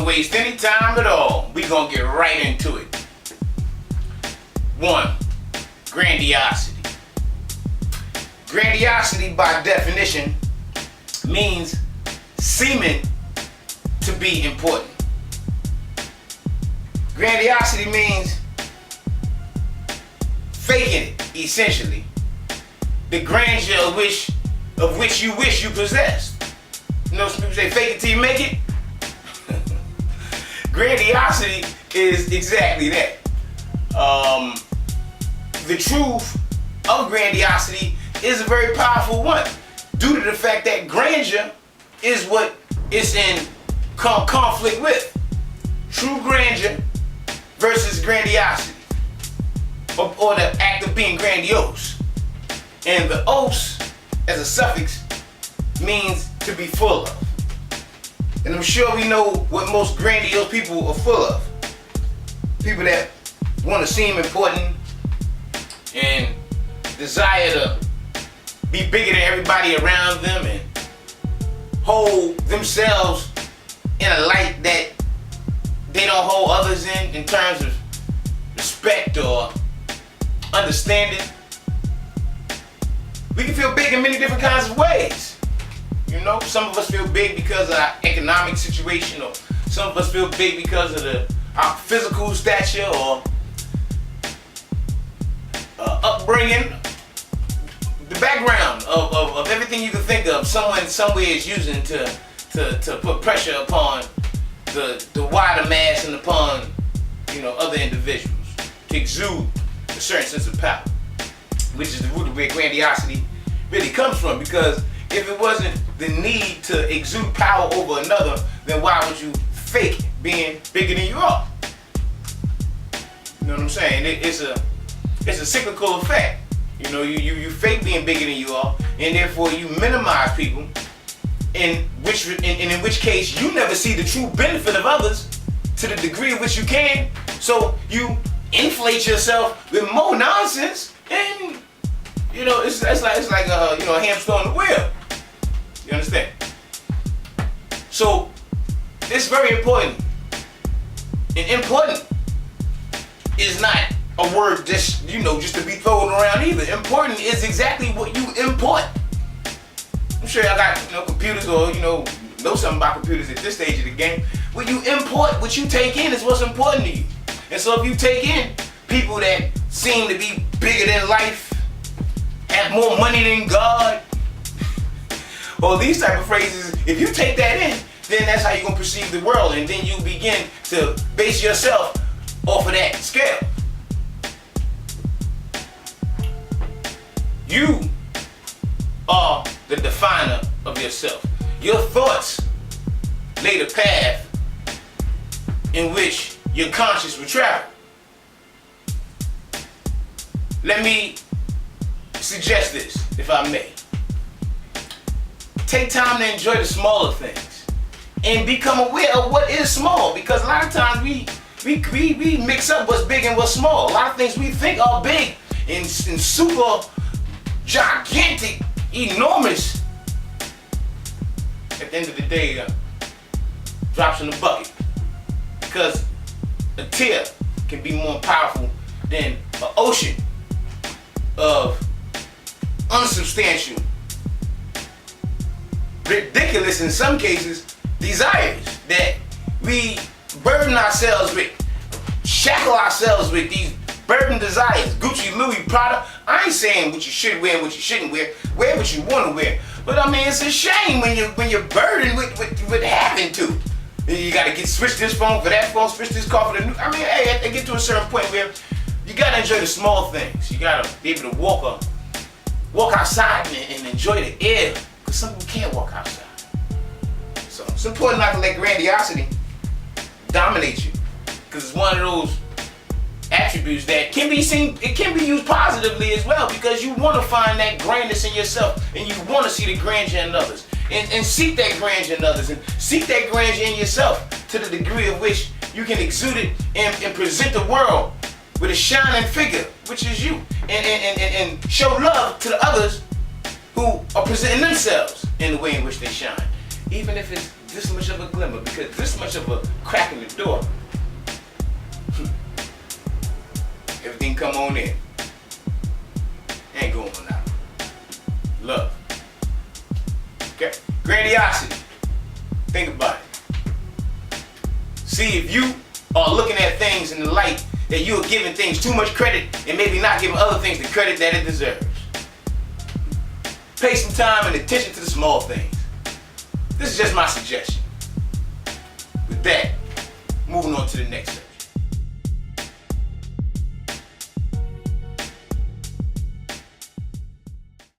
gonna waste any time at all. We gonna get right into it. 1. Grandiosity. Grandiosity, by definition, means seeming to be important. Grandiosity means faking it, essentially. The grandeur of which you wish you possessed. You know, some people say fake it till you make it. Grandiosity is exactly that. The truth of grandiosity is a very powerful one, due to the fact that grandeur is what it's in conflict with. True grandeur versus grandiosity, or the act of being grandiose. And the os, as a suffix, means to be full of. And I'm sure we know what most grandiose people are full of. People that want to seem important and desire to be bigger than everybody around them and hold themselves in a light that they don't hold others in terms of respect or understanding. We can feel big in many different kinds of ways. You know, some of us feel big because of our economic situation, or some of us feel big because of our physical stature or upbringing. The background of everything you can think of, someone somewhere is using to put pressure upon the wider mass and upon, you know, other individuals to exude a certain sense of power, which is the root of where grandiosity really comes from. Because if it wasn't the need to exude power over another, then why would you fake being bigger than you are? You know what I'm saying? It's a cyclical effect. You know, you fake being bigger than you are, and therefore you minimize people, in which case you never see the true benefit of others to the degree of which you can. So you inflate yourself with more nonsense, and you know it's like a hamster on the wheel. You understand? So it's very important. And important is not a word just to be thrown around either. Important is exactly what you import. I'm sure y'all got computers, or know something about computers at this stage of the game. What you import, what you take in, is what's important to you. And so if you take in people that seem to be bigger than life, have more money than God, or these type of phrases, if you take that in, then that's how you're gonna perceive the world, and then you begin to base yourself off of that scale. You are the definer of yourself. Your thoughts lay the path in which your conscience will travel. Let me suggest this, if I may. Take time to enjoy the smaller things and become aware of what is small, because a lot of times we mix up what's big and what's small. A lot of things we think are big and super gigantic, enormous, at the end of the day, drops in the bucket. Because a tear can be more powerful than an ocean of unsubstantial, ridiculous in some cases, desires that we burden ourselves with, shackle ourselves with these burden desires. Gucci, Louis, Prada. I ain't saying what you should wear and what you shouldn't wear. Wear what you want to wear. But I mean, it's a shame when you're burdened with having to. You got to switch this phone for that phone, switch this car for the new. I mean, hey, they get to a certain point where you got to enjoy the small things. You got to be able to walk outside and enjoy the air, because some people can't walk outside. So it's important not to let grandiosity dominate you, because it's one of those attributes that can be seen, it can be used positively as well, because you want to find that grandness in yourself, and you want to see the grandeur in others, and seek that grandeur in others, and seek that grandeur in yourself to the degree of which you can exude it and present the world with a shining figure, which is you, and show love to the others who are presenting themselves in the way in which they shine. even if it's this much of a glimmer, because this much of a crack in the door, everything come on in. Ain't going out. Love. Okay? Grandiosity. Think about it. See if you are looking at things in the light that you are giving things too much credit and maybe not giving other things the credit that it deserves. Pay some time and attention to the small things. This is just my suggestion. With that, moving on to the next step.